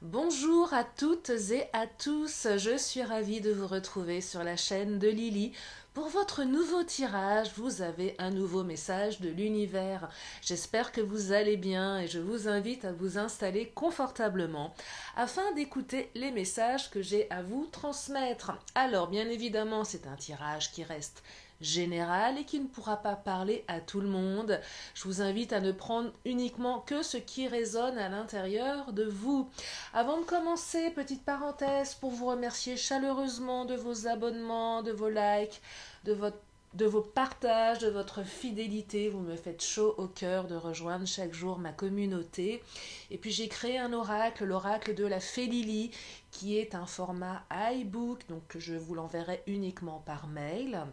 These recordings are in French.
Bonjour à toutes et à tous, je suis ravie de vous retrouver sur la chaîne de Lily. Pour votre nouveau tirage, vous avez un nouveau message de l'univers. J'espère que vous allez bien et je vous invite à vous installer confortablement afin d'écouter les messages que j'ai à vous transmettre. Alors, bien évidemment, c'est un tirage qui reste général et qui ne pourra pas parler à tout le monde. Je vous invite à ne prendre uniquement que ce qui résonne à l'intérieur de vous. Avant de commencer, petite parenthèse pour vous remercier chaleureusement de vos abonnements, de vos likes, de vos partages, de votre fidélité. Vous me faites chaud au cœur de rejoindre chaque jour ma communauté. Et puis j'ai créé un oracle, l'oracle de la Fée Lily, qui est un format iBook, donc je vous l'enverrai uniquement par mail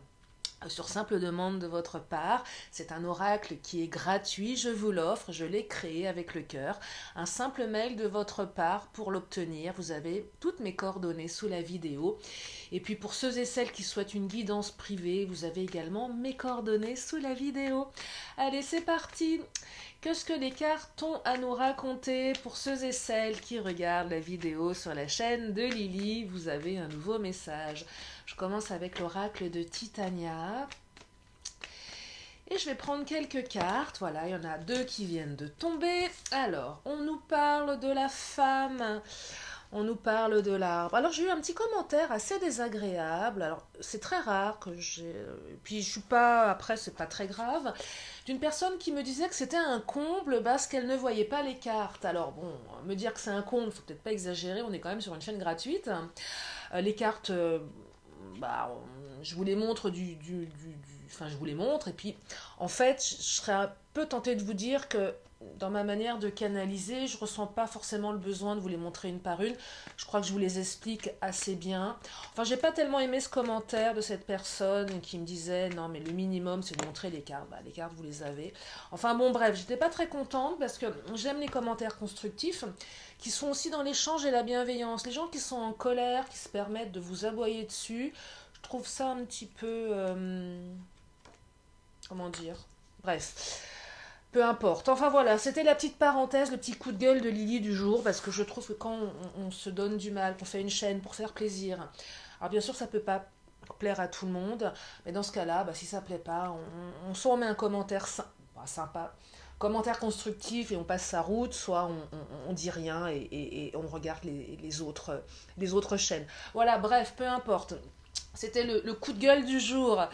sur simple demande de votre part. C'est un oracle qui est gratuit, je vous l'offre, je l'ai créé avec le cœur. Un simple mail de votre part pour l'obtenir. Vous avez toutes mes coordonnées sous la vidéo. Et puis pour ceux et celles qui souhaitent une guidance privée, vous avez également mes coordonnées sous la vidéo. Allez, c'est parti. Qu'est-ce que les cartes ont à nous raconter pour ceux et celles qui regardent la vidéo sur la chaîne de Lily? Vous avez un nouveau message. Je commence avec l'oracle de Titania. Et je vais prendre quelques cartes. Voilà, il y en a deux qui viennent de tomber. Alors, on nous parle de la femme. On nous parle de l'arbre. Alors, j'ai eu un petit commentaire assez désagréable. Alors, c'est très rare que j'ai... Puis, je suis pas... Après, c'est pas très grave. D'une personne qui me disait que c'était un comble parce qu'elle ne voyait pas les cartes. Alors, bon, me dire que c'est un comble, faut peut-être pas exagérer. On est quand même sur une chaîne gratuite. Les cartes... je vous les montre enfin, je vous les montre, et puis, en fait, je serais un peu tentée de vous dire que dans ma manière de canaliser, je ressens pas forcément le besoin de vous les montrer une par une. Je crois que je vous les explique assez bien. Enfin, j'ai pas tellement aimé ce commentaire de cette personne qui me disait non, mais le minimum c'est de montrer les cartes. Bah, les cartes vous les avez. Enfin bon, bref, j'étais pas très contente parce que j'aime les commentaires constructifs qui sont aussi dans l'échange et la bienveillance. Les gens qui sont en colère, qui se permettent de vous aboyer dessus, je trouve ça un petit peu comment dire. Bref. Peu importe. Enfin voilà, c'était la petite parenthèse, le petit coup de gueule de Lily du jour, parce que je trouve que quand on se donne du mal, qu'on fait une chaîne pour faire plaisir, alors bien sûr ça peut pas plaire à tout le monde, mais dans ce cas-là, si ça plaît pas, soit on met un commentaire sympa, commentaire constructif et on passe sa route, soit on dit rien et on regarde les autres chaînes. Voilà, bref, peu importe. C'était le coup de gueule du jour.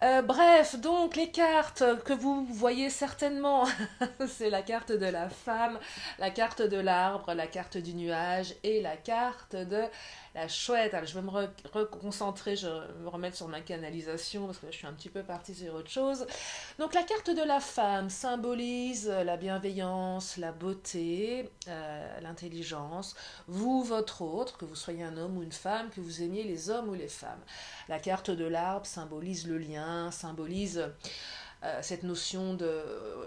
Bref, donc les cartes que vous voyez certainement, c'est la carte de la femme, la carte de l'arbre, la carte du nuage et la carte de la chouette. Alors, je vais me reconcentrer, je vais me remettre sur ma canalisation parce que je suis un petit peu partie sur autre chose. Donc la carte de la femme symbolise la bienveillance, la beauté, l'intelligence. Vous, votre autre, que vous soyez un homme ou une femme, que vous aimiez les hommes ou les femmes. La carte de l'arbre symbolise le lien, symbolise cette notion de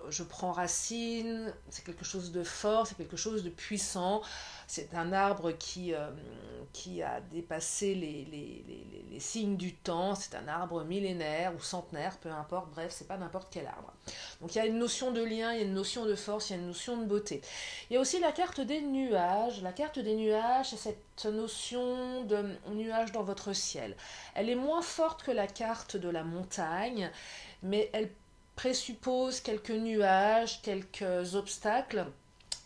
je prends racine, c'est quelque chose de fort, c'est quelque chose de puissant. C'est un arbre qui a dépassé les signes du temps, c'est un arbre millénaire ou centenaire, peu importe, bref, c'est pas n'importe quel arbre. Donc il y a une notion de lien, il y a une notion de force, il y a une notion de beauté. Il y a aussi la carte des nuages. La carte des nuages, c'est cette notion de nuages dans votre ciel. Elle est moins forte que la carte de la montagne, mais elle présuppose quelques nuages, quelques obstacles,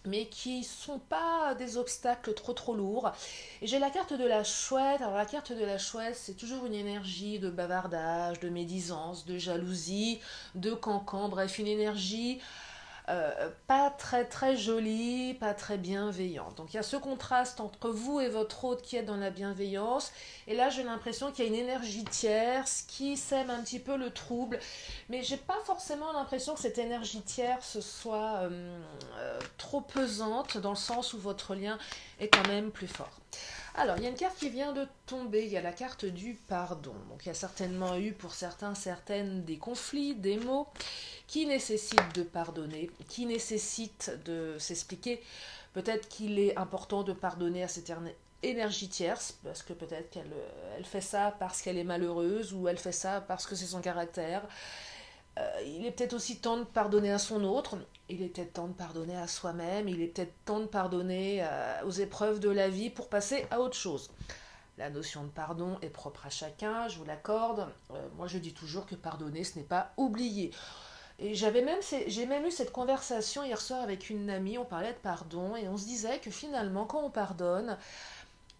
mais qui ne sont pas des obstacles trop lourds. Et j'ai la carte de la chouette. Alors la carte de la chouette, c'est toujours une énergie de bavardage, de médisance, de jalousie, de cancan, bref, une énergie pas très jolie, pas très bienveillante. Donc il y a ce contraste entre vous et votre hôte qui est dans la bienveillance, et là j'ai l'impression qu'il y a une énergie tierce qui sème un petit peu le trouble, mais j'ai pas forcément l'impression que cette énergie tierce soit trop pesante, dans le sens où votre lien est quand même plus fort. Alors, il y a une carte qui vient de tomber, il y a la carte du pardon. Donc, il y a certainement eu pour certains, certaines des conflits, des mots qui nécessitent de pardonner, qui nécessitent de s'expliquer. Peut-être qu'il est important de pardonner à cette énergie tierce, parce que peut-être qu'elle fait ça parce qu'elle est malheureuse, ou elle fait ça parce que c'est son caractère. Il est peut-être aussi temps de pardonner à son autre, il est peut-être temps de pardonner à soi-même, il est peut-être temps de pardonner aux épreuves de la vie pour passer à autre chose. La notion de pardon est propre à chacun, je vous l'accorde. Moi, je dis toujours que pardonner, ce n'est pas oublier. Et j'ai même eu cette conversation hier soir avec une amie, on parlait de pardon, et on se disait que finalement, quand on pardonne,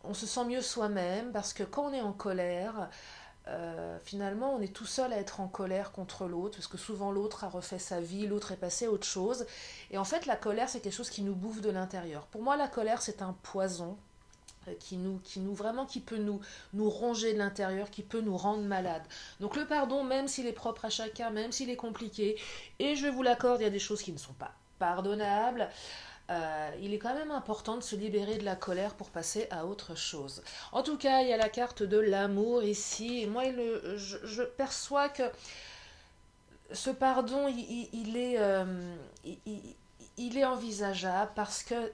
on se sent mieux soi-même, parce que quand on est en colère, finalement, on est tout seul à être en colère contre l'autre, parce que souvent l'autre a refait sa vie, l'autre est passé à autre chose. Et en fait, la colère, c'est quelque chose qui nous bouffe de l'intérieur. Pour moi, la colère, c'est un poison qui peut nous ronger de l'intérieur, qui peut nous rendre malades. Donc le pardon, même s'il est propre à chacun, même s'il est compliqué, et je vous l'accorde, il y a des choses qui ne sont pas pardonnables, il est quand même important de se libérer de la colère pour passer à autre chose. En tout cas, il y a la carte de l'amour ici, et moi je perçois que ce pardon, il est envisageable parce que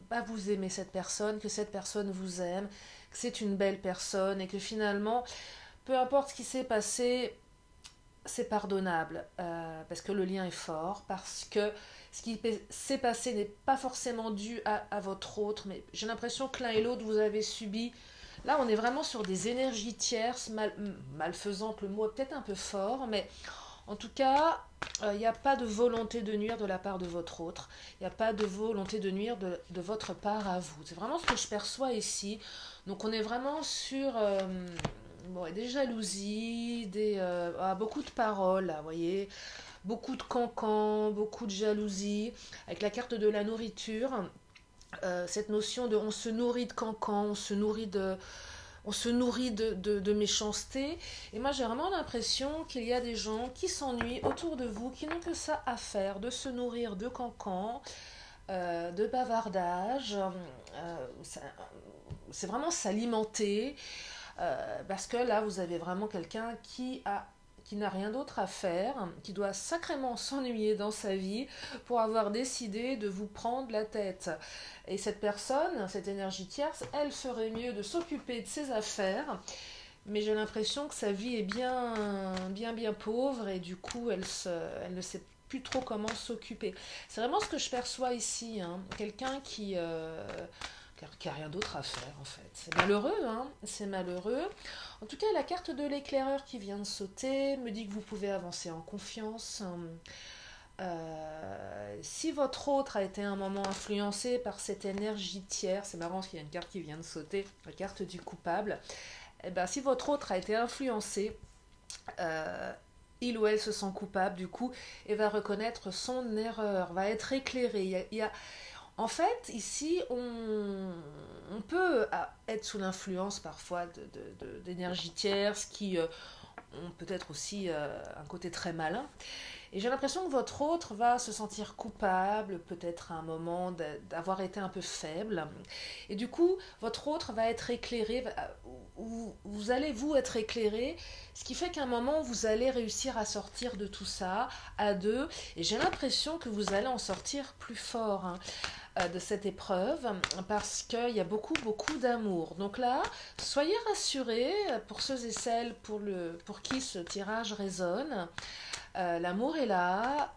bah, vous aimez cette personne, que cette personne vous aime, que c'est une belle personne et que finalement, peu importe ce qui s'est passé, c'est pardonnable parce que le lien est fort, parce que ce qui s'est passé n'est pas forcément dû à votre autre, mais j'ai l'impression que l'un et l'autre vous avez subi. Là, on est vraiment sur des énergies tierces, malfaisantes, le mot est peut-être un peu fort, mais en tout cas, il n'y a pas de volonté de nuire de la part de votre autre. Il n'y a pas de volonté de nuire de votre part à vous. C'est vraiment ce que je perçois ici. Donc on est vraiment sur bon, des jalousies, beaucoup de paroles, là, vous voyez. Beaucoup de cancans, beaucoup de jalousie. Avec la carte de la nourriture, cette notion de on se nourrit de cancans, on se nourrit de méchanceté. Et moi, j'ai vraiment l'impression qu'il y a des gens qui s'ennuient autour de vous, qui n'ont que ça à faire, de se nourrir de cancans, de bavardage. C'est vraiment s'alimenter. Parce que là, vous avez vraiment quelqu'un qui n'a rien d'autre à faire, qui doit sacrément s'ennuyer dans sa vie pour avoir décidé de vous prendre la tête. Et cette personne, cette énergie tierce, elle ferait mieux de s'occuper de ses affaires, mais j'ai l'impression que sa vie est bien pauvre et du coup, elle ne sait plus trop comment s'occuper. C'est vraiment ce que je perçois ici, hein. Quelqu'un qui a rien d'autre à faire en fait. C'est malheureux, hein, c'est malheureux. En tout cas, la carte de l'éclaireur qui vient de sauter me dit que vous pouvez avancer en confiance. Si votre autre a été un moment influencé par cette énergie tiers, c'est marrant parce qu'il y a une carte qui vient de sauter, la carte du coupable, et ben, si votre autre a été influencé, il ou elle se sent coupable du coup et va reconnaître son erreur, va être éclairé. En fait, ici, on peut être sous l'influence parfois d'énergie tierce qui ont peut-être aussi un côté très malin. Et j'ai l'impression que votre autre va se sentir coupable, peut-être à un moment d'avoir été un peu faible. Et du coup, votre autre va être éclairé, vous allez vous être éclairé, ce qui fait qu'à un moment, vous allez réussir à sortir de tout ça à deux. Et j'ai l'impression que vous allez en sortir plus fort, hein, de cette épreuve parce qu'il y a beaucoup d'amour. Donc là, soyez rassurés pour ceux et celles pour qui ce tirage résonne. L'amour est là,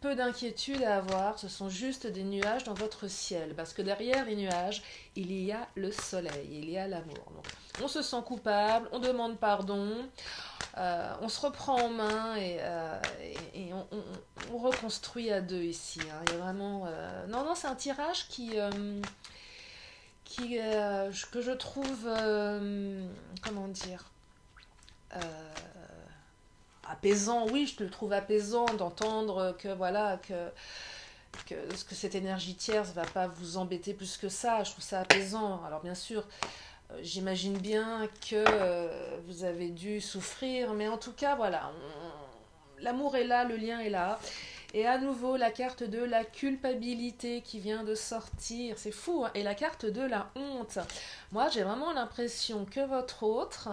peu d'inquiétude à avoir, ce sont juste des nuages dans votre ciel, parce que derrière les nuages, il y a le soleil, il y a l'amour. Donc, on se sent coupable, on demande pardon, on se reprend en main et on reconstruit à deux ici, hein. Il y a vraiment... Non, c'est un tirage que je trouve... comment dire apaisant, oui, je le trouve apaisant d'entendre que voilà, que cette énergie tierce va pas vous embêter plus que ça. Je trouve ça apaisant. Alors bien sûr, j'imagine bien que vous avez dû souffrir, mais en tout cas, voilà, l'amour est là, le lien est là. Et à nouveau, la carte de la culpabilité qui vient de sortir, c'est fou, hein. Et la carte de la honte. Moi, j'ai vraiment l'impression que votre autre...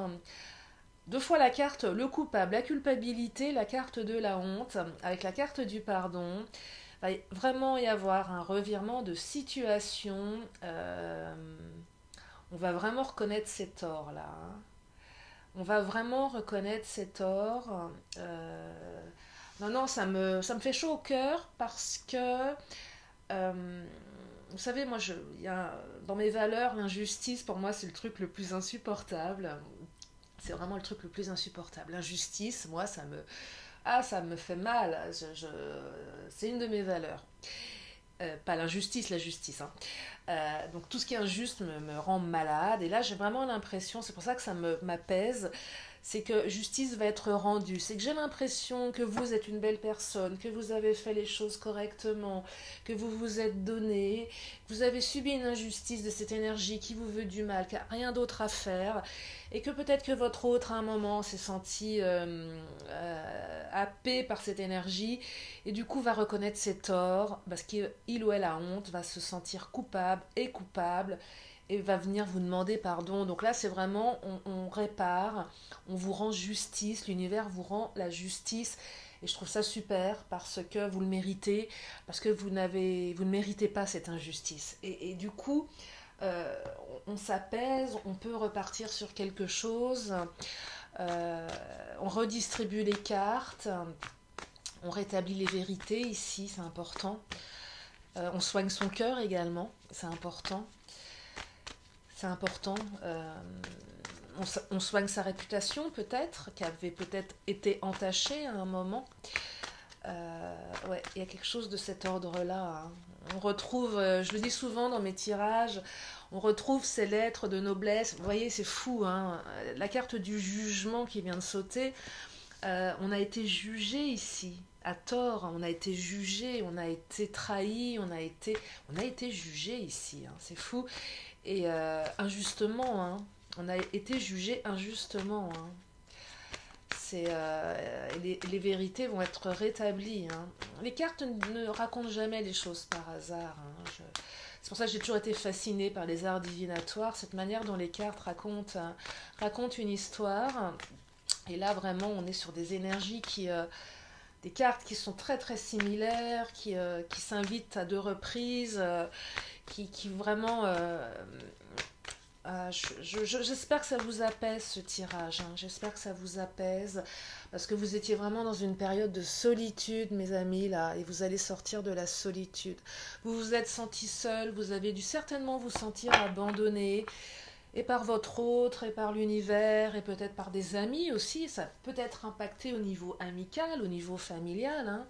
Deux fois la carte le coupable, la culpabilité, la carte de la honte, avec la carte du pardon. Il va vraiment y avoir un revirement de situation. On va vraiment reconnaître ses torts là, hein. On va vraiment reconnaître ses torts. Non, non, ça me fait chaud au cœur parce que, euh, vous savez, moi, dans mes valeurs, l'injustice, pour moi, c'est le truc le plus insupportable. C'est vraiment le truc le plus insupportable. L'injustice, moi, ça me fait mal. C'est une de mes valeurs. Pas l'injustice, la justice, hein. Donc tout ce qui est injuste me rend malade. Et là, j'ai vraiment l'impression, c'est pour ça que m'apaise, c'est que justice va être rendue. C'est que j'ai l'impression que vous êtes une belle personne, que vous avez fait les choses correctement, que vous vous êtes donné, que vous avez subi une injustice de cette énergie qui vous veut du mal, qui n'a rien d'autre à faire, et que peut-être que votre autre, à un moment, s'est senti happé par cette énergie, et du coup va reconnaître ses torts, parce qu'il ou elle a honte, va se sentir coupable, et va venir vous demander pardon. Donc là, c'est vraiment, on répare, on vous rend justice, l'univers vous rend la justice. Et je trouve ça super parce que vous le méritez, parce que vous ne méritez pas cette injustice. Et du coup, euh, on s'apaise, on peut repartir sur quelque chose, euh, on redistribue les cartes, on rétablit les vérités ici, c'est important. On soigne son cœur également, c'est important. C'est important. On soigne sa réputation peut-être, qui avait peut-être été entachée à un moment. Ouais, il y a quelque chose de cet ordre-là, hein. On retrouve, je le dis souvent dans mes tirages, on retrouve ces lettres de noblesse. Vous voyez, c'est fou, hein. La carte du jugement qui vient de sauter, on a été jugé ici, à tort, on a été jugé, on a été trahi, on a été jugé ici, hein. C'est fou. Et injustement, hein. On a été jugé injustement, hein. Les vérités vont être rétablies, hein. Les cartes ne racontent jamais les choses par hasard, hein. C'est pour ça que j'ai toujours été fascinée par les arts divinatoires, cette manière dont les cartes racontent une histoire. Et là, vraiment, on est sur des énergies des cartes qui sont très très similaires, qui s'invitent à deux reprises, qui vraiment j'espère que ça vous apaise ce tirage, hein. J'espère que ça vous apaise parce que vous étiez vraiment dans une période de solitude, mes amis, là, et vous allez sortir de la solitude. Vous vous êtes senti seul, vous avez dû certainement vous sentir abandonné, et par votre autre, et par l'univers, et peut-être par des amis aussi. Ça peut être impacté au niveau amical, au niveau familial, hein.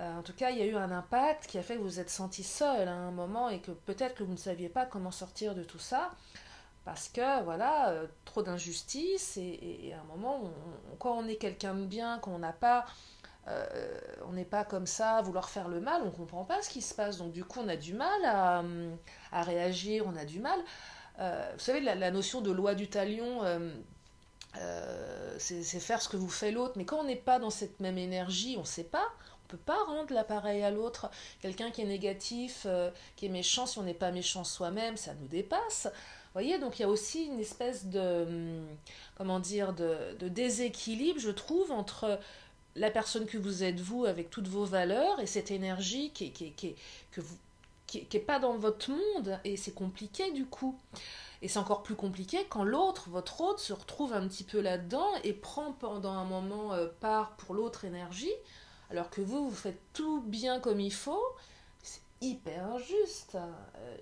En tout cas, il y a eu un impact qui a fait que vous vous êtes senti seul à un moment et que peut-être que vous ne saviez pas comment sortir de tout ça parce que voilà, trop d'injustice et à un moment, quand on est quelqu'un de bien, quand on n'est pas comme ça à vouloir faire le mal, on ne comprend pas ce qui se passe. Donc du coup, on a du mal à réagir, on a du mal. Vous savez, la notion de loi du talion, c'est faire ce que vous fait l'autre. Mais quand on n'est pas dans cette même énergie, on ne sait pas. On ne peut pas rendre l'appareil à l'autre. Quelqu'un qui est négatif, qui est méchant, si on n'est pas méchant soi-même, ça nous dépasse. Vous voyez, donc il y a aussi une espèce comment dire, de déséquilibre, je trouve, entre la personne que vous êtes, vous, avec toutes vos valeurs, et cette énergie qui est pas dans votre monde, et c'est compliqué du coup. Et c'est encore plus compliqué quand l'autre, votre autre, se retrouve un petit peu là-dedans et prend pendant un moment part pour l'autre énergie, alors que vous faites tout bien comme il faut. C'est hyper injuste.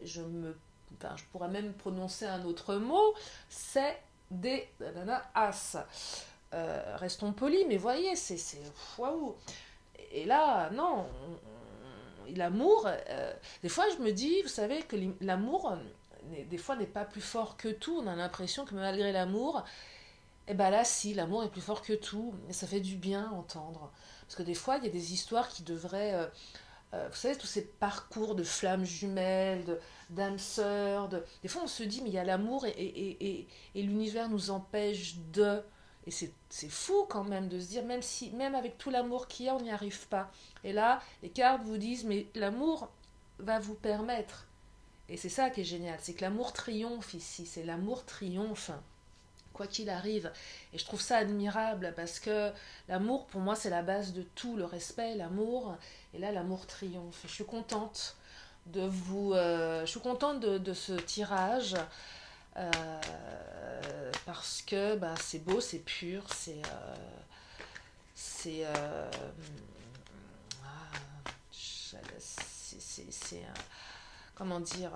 Je pourrais même prononcer un autre mot, c'est des as. Restons polis, mais voyez, waouh. Et là, non, l'amour, des fois je me dis, vous savez, que l'amour, des fois, n'est pas plus fort que tout. On a l'impression que malgré l'amour, et ben là, si, l'amour est plus fort que tout. Et ça fait du bien à entendre. Parce que des fois, il y a des histoires qui devraient... vous savez, tous ces parcours de flammes jumelles, d'âmes sœurs. Des fois, on se dit, mais il y a l'amour et l'univers nous empêche de... Et c'est fou quand même de se dire, même avec tout l'amour qu'il y a, on n'y arrive pas. Et là, les cartes vous disent, mais l'amour va vous permettre. Et c'est ça qui est génial, c'est que l'amour triomphe ici, c'est l'amour triomphe, quoi qu'il arrive. Et je trouve ça admirable parce que l'amour, pour moi, c'est la base de tout, le respect, l'amour. Et là, l'amour triomphe. Et je suis contente de ce tirage. euh, parce que bah, c'est beau, c'est pur, c'est comment dire,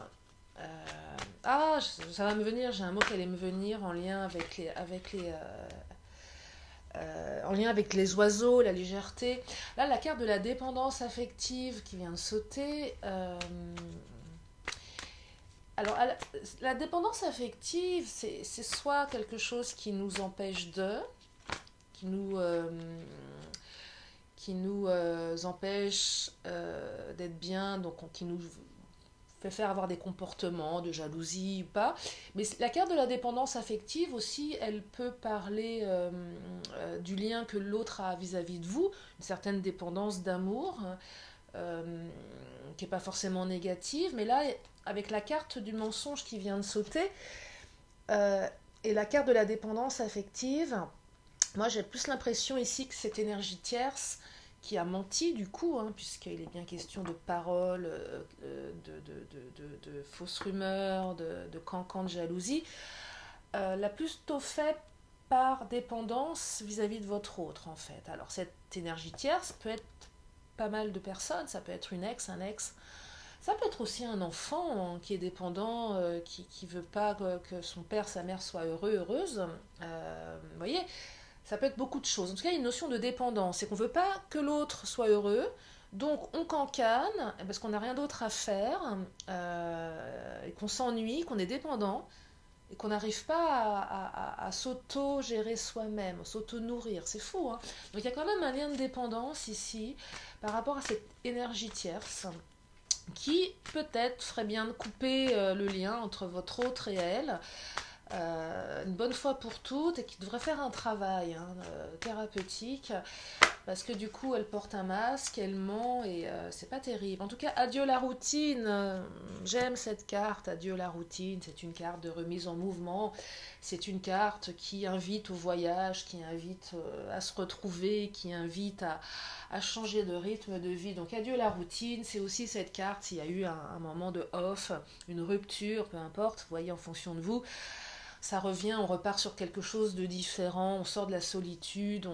ça va me venir, j'ai un mot qui allait me venir en lien en lien avec les oiseaux, la légèreté. Là, la carte de la dépendance affective qui vient de sauter. Alors, la dépendance affective, c'est soit quelque chose qui nous empêche qui nous, euh, qui nous empêche d'être bien, donc qui nous fait faire avoir des comportements de jalousie ou pas. Mais la carte de la dépendance affective aussi, elle peut parler du lien que l'autre a vis-à-vis de vous, une certaine dépendance d'amour, qui n'est pas forcément négative. Mais là, avec la carte du mensonge qui vient de sauter, et la carte de la dépendance affective, moi j'ai plus l'impression ici que cette énergie tierce qui a menti du coup, hein, puisqu'il est bien question de paroles, de fausses rumeurs, de cancans de jalousie, l'a plutôt fait par dépendance vis-à-vis de votre autre en fait. Alors cette énergie tierce peut être pas mal de personnes, ça peut être une ex, un ex, ça peut être aussi un enfant qui est dépendant, qui veut pas que son père, sa mère soient heureux, heureuse. Vous voyez, ça peut être beaucoup de choses. En tout cas, il y a une notion de dépendance. C'est qu'on ne veut pas que l'autre soit heureux. Donc, on cancane parce qu'on n'a rien d'autre à faire, et qu'on s'ennuie, qu'on est dépendant, et qu'on n'arrive pas à s'auto-gérer soi-même, à s'auto-nourrir. C'est fou, hein. Donc, il y a quand même un lien de dépendance ici par rapport à cette énergie tierce qui, peut-être, ferait bien de couper le lien entre votre autre et elle, une bonne fois pour toutes, et qui devrait faire un travail thérapeutique, parce que du coup elle porte un masque, elle ment, et c'est pas terrible. En tout cas, adieu la routine, j'aime cette carte, adieu la routine, c'est une carte de remise en mouvement, c'est une carte qui invite au voyage, qui invite à se retrouver, qui invite à changer de rythme de vie. Donc adieu la routine, c'est aussi cette carte, s'il y a eu un moment de off, une rupture, peu importe, vous voyez, en fonction de vous, ça revient, on repart sur quelque chose de différent, on sort de la solitude,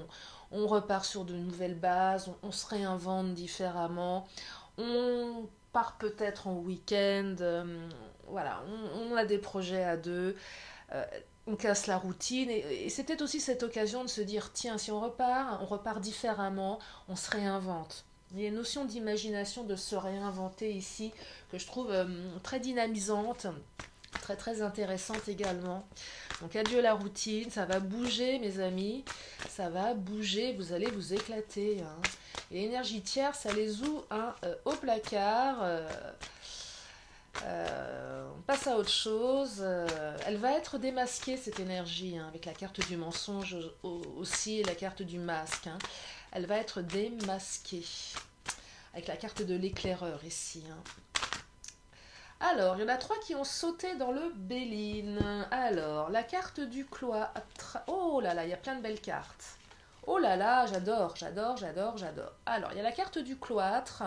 on repart sur de nouvelles bases, on se réinvente différemment, on part peut-être en week-end, voilà, on a des projets à deux, on casse la routine, et c'est peut-être aussi cette occasion de se dire, tiens, si on repart différemment, on se réinvente. Il y a une notion d'imagination, de se réinventer ici, que je trouve très dynamisante, très très intéressante également. Donc adieu la routine, ça va bouger mes amis, ça va bouger, vous allez vous éclater, hein. Et l'énergie tierce, ça les ouvre au placard, on passe à autre chose, elle va être démasquée cette énergie, hein, avec la carte du mensonge aussi et la carte du masque, hein. Elle va être démasquée, avec la carte de l'éclaireur ici, hein. Alors, il y en a 3 qui ont sauté dans le Béline. Alors, la carte du cloître. Oh là là, il y a plein de belles cartes. Oh là là, j'adore, j'adore, j'adore, j'adore. Alors, il y a la carte du cloître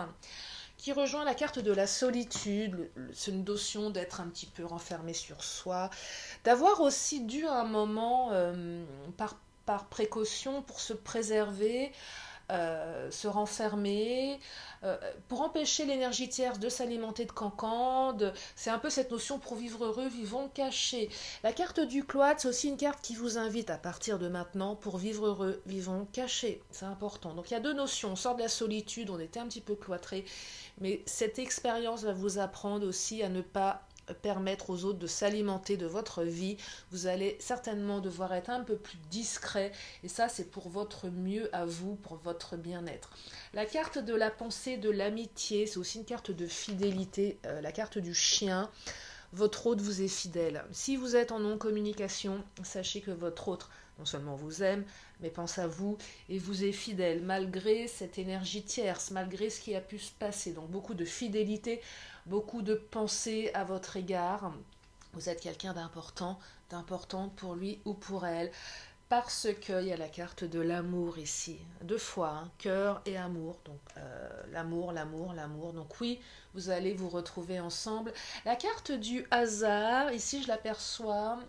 qui rejoint la carte de la solitude. C'est une notion d'être un petit peu renfermé sur soi. D'avoir aussi dû à un moment, par précaution, pour se préserver, se renfermer, pour empêcher l'énergie tierce de s'alimenter de cancans. C'est un peu cette notion pour vivre heureux, vivons cachés. La carte du cloître, c'est aussi une carte qui vous invite à partir de maintenant pour vivre heureux, vivons cachés. C'est important. Donc il y a deux notions. On sort de la solitude, on était un petit peu cloîtré, mais cette expérience va vous apprendre aussi à ne pas permettre aux autres de s'alimenter de votre vie. Vous allez certainement devoir être un peu plus discret, et ça c'est pour votre mieux à vous, pour votre bien-être. La carte de la pensée, de l'amitié, c'est aussi une carte de fidélité, la carte du chien. Votre hôte vous est fidèle. Si vous êtes en non-communication, sachez que votre hôte non seulement vous aime, mais pense à vous et vous est fidèle, malgré cette énergie tierce, malgré ce qui a pu se passer. Donc beaucoup de fidélité, beaucoup de pensée à votre égard. Vous êtes quelqu'un d'important, d'importante pour lui ou pour elle. Parce qu'il y a la carte de l'amour ici, deux fois, hein, cœur et amour. Donc l'amour, l'amour, l'amour. Donc oui, vous allez vous retrouver ensemble. La carte du hasard, ici je l'aperçois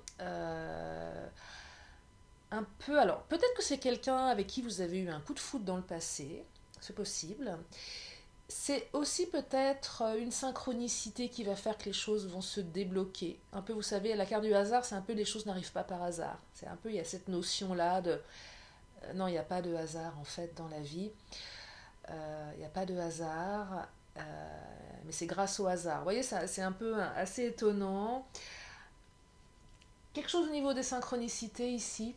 un peu. Alors peut-être que c'est quelqu'un avec qui vous avez eu un coup de foudre dans le passé, c'est possible. C'est aussi peut-être une synchronicité qui va faire que les choses vont se débloquer. Un peu, vous savez, la carte du hasard, c'est un peu les choses n'arrivent pas par hasard. C'est un peu, il y a cette notion-là de... non, il n'y a pas de hasard en fait dans la vie. Il n'y a pas de hasard, mais c'est grâce au hasard. Vous voyez, ça, c'est un peu assez étonnant. Quelque chose au niveau des synchronicités ici.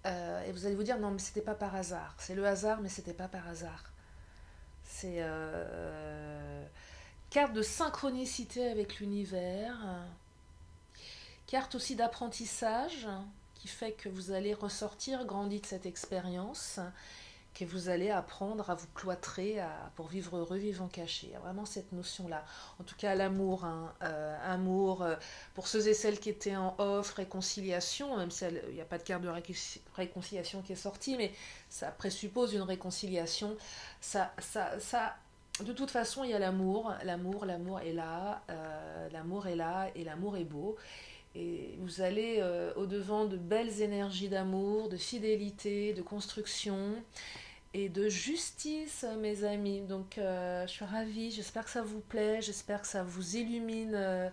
Et vous allez vous dire, non, mais c'était pas par hasard. C'est le hasard, mais c'était pas par hasard. C'est carte de synchronicité avec l'univers, carte aussi d'apprentissage qui fait que vous allez ressortir grandi de cette expérience, que vous allez apprendre à vous cloîtrer pour vivre heureux, vivant caché. Il y a vraiment cette notion-là. En tout cas, l'amour, hein, amour, pour ceux et celles qui étaient en off, réconciliation, même s'il n'y a pas de carte de réconciliation qui est sortie, mais ça présuppose une réconciliation. De toute façon, il y a l'amour, l'amour est là, l'amour est là et l'amour est beau. Et vous allez au-devant de belles énergies d'amour, de fidélité, de construction et de justice, mes amis. Donc, je suis ravie, j'espère que ça vous plaît, j'espère que ça vous illumine,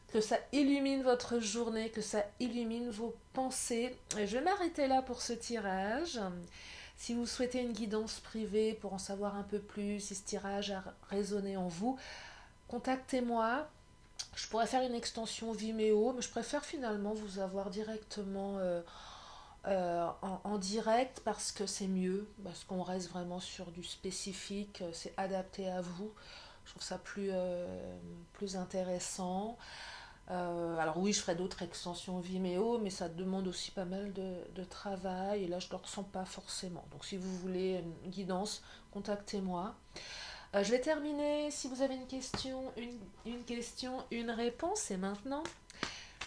que ça illumine votre journée, que ça illumine vos pensées. Et je vais m'arrêter là pour ce tirage. Si vous souhaitez une guidance privée pour en savoir un peu plus, si ce tirage a résonné en vous, contactez-moi. Je pourrais faire une extension Vimeo, mais je préfère finalement vous avoir directement en direct parce que c'est mieux, parce qu'on reste vraiment sur du spécifique, c'est adapté à vous. Je trouve ça plus intéressant. Alors oui, je ferai d'autres extensions Vimeo, mais ça demande aussi pas mal de travail, et là je ne le ressens pas forcément. Donc si vous voulez une guidance, contactez-moi. Je vais terminer, si vous avez une question, une question, une réponse, c'est maintenant.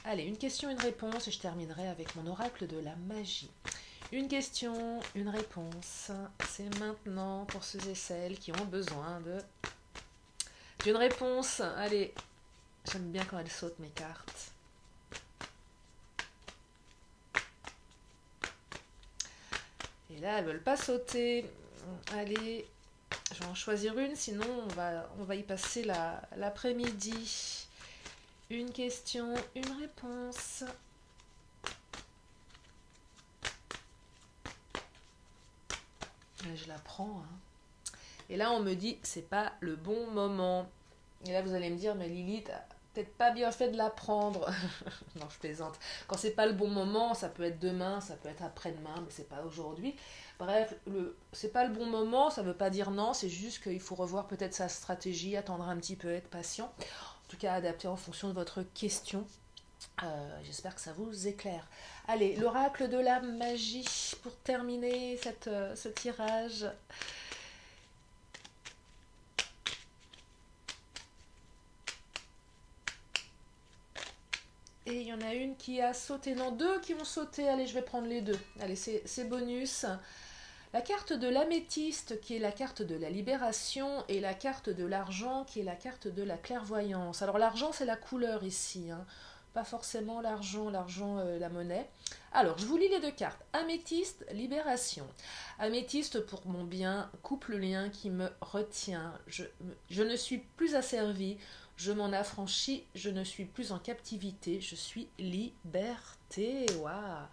Allez, une question, une réponse, et je terminerai avec mon oracle de la magie. Une question, une réponse, c'est maintenant pour ceux et celles qui ont besoin d'une réponse. Allez, j'aime bien quand elles sautent mes cartes. Et là, elles ne veulent pas sauter. Allez, je vais en choisir une, sinon on va y passer l'après-midi. Une question, une réponse. Et je la prends. Hein. Et là, on me dit, c'est pas le bon moment. Et là, vous allez me dire, mais Lily, t'as peut-être pas bien fait de la prendre. Non, je plaisante. Quand c'est pas le bon moment, ça peut être demain, ça peut être après-demain, mais c'est pas aujourd'hui. Bref, c'est pas le bon moment, ça veut pas dire non, c'est juste qu'il faut revoir peut-être sa stratégie, attendre un petit peu, être patient. En tout cas, adapter en fonction de votre question. J'espère que ça vous éclaire. Allez, l'oracle de la magie pour terminer ce tirage. Et il y en a une qui a sauté. Non, deux qui ont sauté. Allez, je vais prendre les deux. Allez, c'est bonus. La carte de l'améthyste, qui est la carte de la libération, et la carte de l'argent, qui est la carte de la clairvoyance. Alors, l'argent, c'est la couleur ici. Hein. Pas forcément l'argent, la monnaie. Alors, je vous lis les deux cartes. Améthyste, libération. Améthyste, pour mon bien, coupe le lien qui me retient. Je ne suis plus asservie. Je m'en affranchis, je ne suis plus en captivité, je suis liberté. Waouh.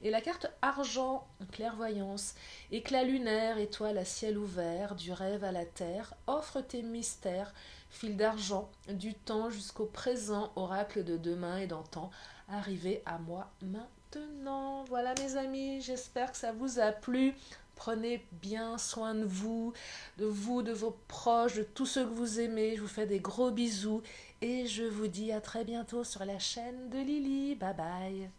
Et la carte argent, clairvoyance, éclat lunaire, étoile à ciel ouvert, du rêve à la terre, offre tes mystères, fil d'argent, du temps jusqu'au présent, oracle de demain et d'antan, arrivé à moi maintenant. Voilà mes amis, j'espère que ça vous a plu. Prenez bien soin de vous, de vos proches, de tous ceux que vous aimez. Je vous fais des gros bisous et je vous dis à très bientôt sur la chaîne de Lily. Bye bye.